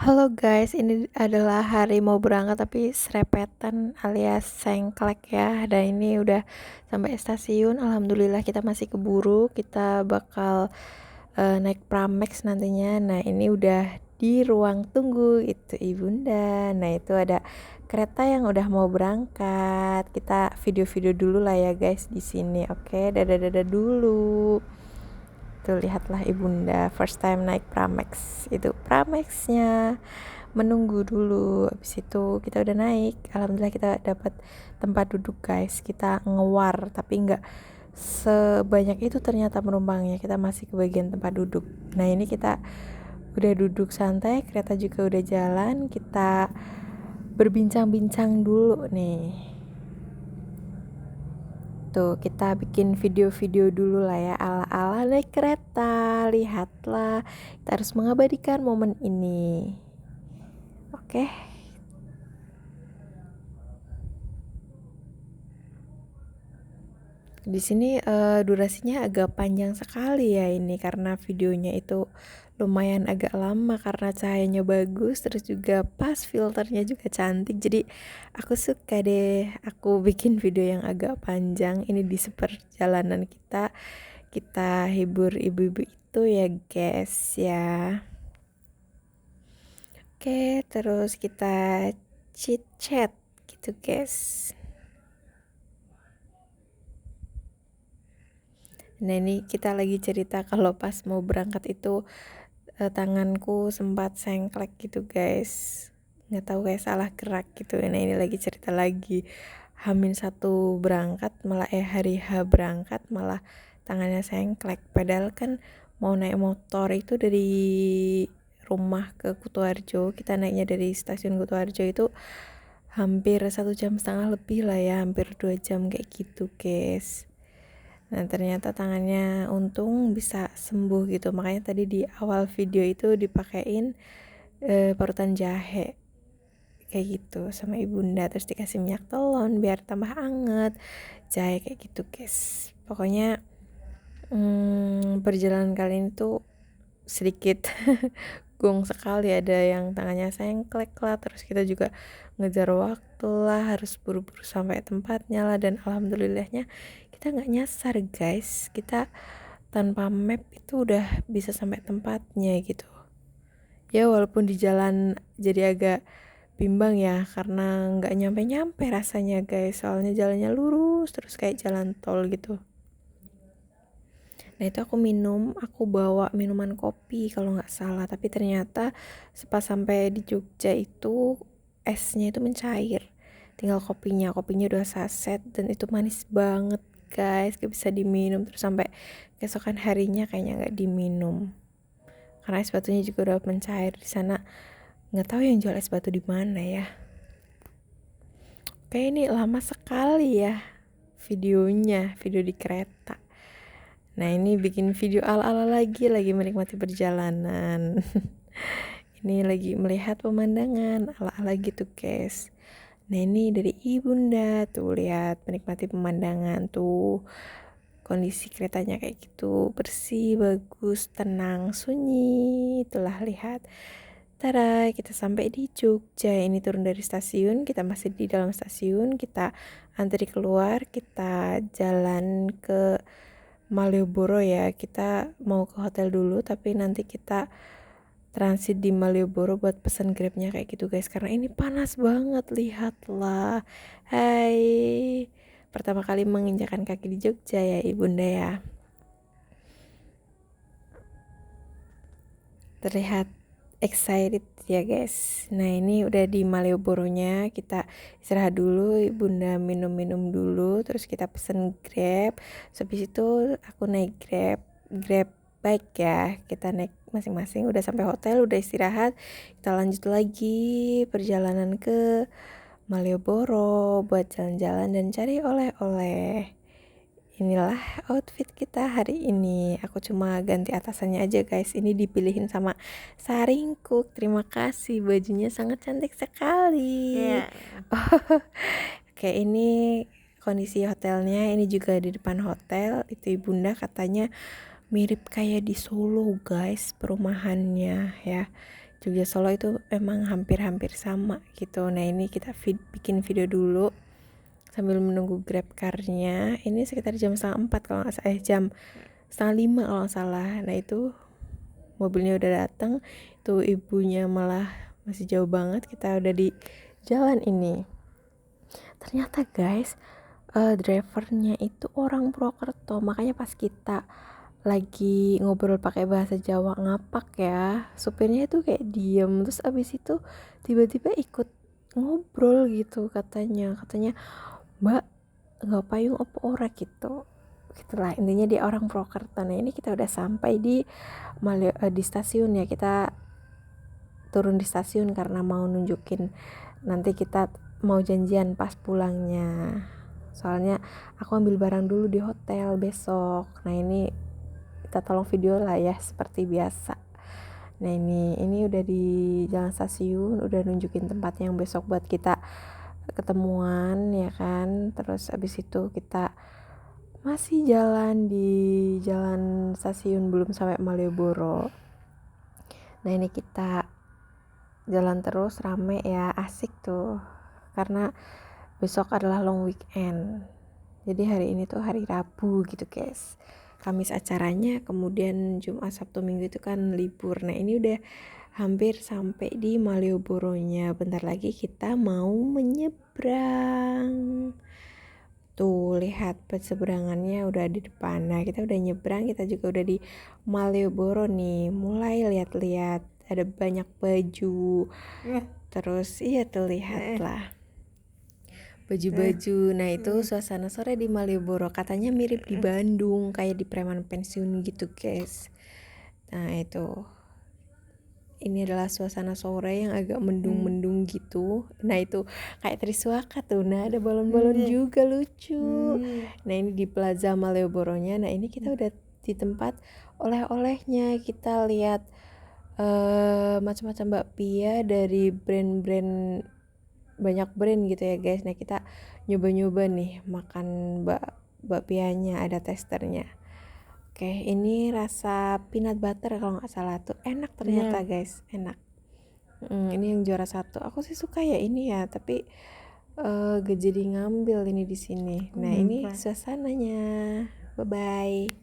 Halo guys, ini adalah hari mau berangkat tapi serepetan alias sengklek ya. Dan ini udah sampai stasiun. Alhamdulillah kita masih keburu. Kita bakal naik Pramex nantinya. Nah, ini udah di ruang tunggu itu Ibunda. Nah, itu ada kereta yang udah mau berangkat. Kita video-video dulu lah ya guys di sini. Oke, dadah-dadah dulu. Tuh lihatlah Ibunda first time naik Pramex. Itu Pramexnya menunggu dulu. Habis itu kita udah naik. Alhamdulillah kita dapat tempat duduk guys. Kita ngewar tapi nggak sebanyak itu ternyata penumpangnya. Kita masih ke bagian tempat duduk. Nah, ini kita udah duduk santai, kereta juga udah jalan. Kita berbincang-bincang dulu nih. Tuh, kita bikin video-video dulu lah ya, ala-ala naik kereta. Lihatlah, kita harus mengabadikan momen ini. Oke. Di sini durasinya agak panjang sekali ya ini karena videonya itu lumayan agak lama karena cahayanya bagus, terus juga pas filternya juga cantik. Jadi aku suka deh aku bikin video yang agak panjang ini di seperjalanan kita hibur ibu-ibu itu ya guys ya. Oke, terus kita chit chat gitu guys. Nah, ini kita lagi cerita kalau pas mau berangkat itu tanganku sempat sengklek gitu guys, nggak tahu kayak salah gerak gitu. Nah, ini lagi cerita lagi H-1 berangkat malah hari H berangkat malah tangannya sengklek, padahal kan mau naik motor itu dari rumah ke Kutoarjo, kita naiknya dari stasiun Kutoarjo itu hampir 1,5 jam lebih lah ya, hampir 2 jam kayak gitu guys. Nah, ternyata tangannya untung bisa sembuh gitu. Makanya tadi di awal video itu dipakein parutan jahe kayak gitu sama ibunda, terus dikasih minyak telon biar tambah anget, jahe kayak gitu guys. Pokoknya perjalanan kali ini tuh sedikit gong sekali, ada yang tangannya sengklek lah, terus kita juga ngejar waktu lah, harus buru-buru sampai tempatnya lah, dan alhamdulillahnya kita nggak nyasar guys, kita tanpa map itu udah bisa sampai tempatnya gitu ya, walaupun di jalan jadi agak bimbang ya karena nggak nyampe-nyampe rasanya guys, soalnya jalannya lurus terus kayak jalan tol gitu. Nah, itu aku bawa minuman kopi kalau nggak salah, tapi ternyata pas sampai di Jogja itu esnya itu mencair, tinggal kopinya udah saset dan itu manis banget guys, gak bisa diminum, terus sampai keesokan harinya kayaknya nggak diminum karena es batunya juga udah mencair di sana. Nggak tahu yang jual es batu di mana ya. Kayak ini lama sekali ya videonya, video di kereta. Nah, ini bikin video ala-ala lagi menikmati perjalanan. Ini lagi melihat pemandangan ala-ala gitu guys. Nah, ini dari ibunda tuh, lihat menikmati pemandangan tuh. Kondisi keretanya kayak gitu, bersih, bagus, tenang, sunyi. Itulah, lihat. Tada, kita sampai di Jogja. Ini turun dari stasiun, kita masih di dalam stasiun, kita antri keluar, kita jalan ke Malioboro ya. Kita mau ke hotel dulu, tapi nanti kita transit di Malioboro buat pesan grabnya kayak gitu guys, karena ini panas banget, lihatlah. Hai, pertama kali menginjakan kaki di Jogja ya ibunda ya. Terlihat excited ya guys. Nah, ini udah di Malioboronya, kita istirahat dulu, ibunda minum-minum dulu, terus kita pesen grab. Habis itu aku naik grab bike ya, kita naik masing-masing. Udah sampai hotel, udah istirahat, kita lanjut lagi perjalanan ke Malioboro buat jalan-jalan dan cari oleh-oleh. Inilah outfit kita hari ini. Aku cuma ganti atasannya aja guys. Ini dipilihin sama Saringkuk. Terima kasih, bajunya sangat cantik sekali. Yeah. Oke, ini kondisi hotelnya. Ini juga di depan hotel. Itu ibunda katanya mirip kayak di Solo guys, perumahannya ya. Jogja Solo itu emang hampir-hampir sama gitu. Nah ini kita bikin video dulu sambil menunggu Grab car-nya. Ini sekitar jam 4:30 kalau nggak salah, jam 4:30 kalau nggak salah. Nah itu mobilnya udah datang, tuh ibunya malah masih jauh banget. Kita udah di jalan ini. Ternyata guys, drivernya itu orang Purwokerto, makanya pas kita lagi ngobrol pakai bahasa Jawa ngapak ya, supirnya itu kayak diem, terus abis itu tiba-tiba ikut ngobrol gitu, katanya mbak nggak payung apa ora gitu, gitulah intinya dia orang Purwokerto. Nah ini kita udah sampai di di stasiun ya, kita turun di stasiun karena mau nunjukin nanti kita mau janjian pas pulangnya, soalnya aku ambil barang dulu di hotel besok. Nah ini kita tolong video lah ya seperti biasa. Nah ini udah di jalan stasiun, udah nunjukin tempat yang besok buat kita ketemuan ya kan. Terus abis itu kita masih jalan di jalan stasiun, belum sampai Malioboro. Nah ini kita jalan terus, rame ya, asik tuh karena besok adalah long weekend. Jadi hari ini tuh hari Rabu gitu guys, Kamis acaranya, kemudian Jumat Sabtu Minggu itu kan libur. Nah ini udah hampir sampai di Malioboro-nya, bentar lagi kita mau menyeberang. Tuh lihat perseberangannya udah di depan. Nah kita udah nyebrang, kita juga udah di Malioboro nih. Mulai lihat-lihat, ada banyak baju. Terus iya tuh lihat lah baju-baju. Nah itu suasana sore di Malioboro, katanya mirip di Bandung, kayak di preman pensiun gitu guys. Nah itu, ini adalah suasana sore yang agak mendung-mendung gitu. Nah itu kayak Triswaka tuh. Nah ada balon-balon juga lucu. Nah ini di Plaza Malioboro-nya. Nah ini kita udah di tempat oleh-olehnya. Kita lihat macam-macam bakpia dari brand-brand, banyak brand gitu ya guys. Nah kita nyoba-nyoba nih makan bakpianya, ada testernya. Oke, ini rasa peanut butter kalau nggak salah tuh, enak ternyata guys, enak. Ini yang juara 1. Aku sih suka ya ini ya, tapi gak jadi ngambil ini di sini. Nah ini suasananya. Bye bye.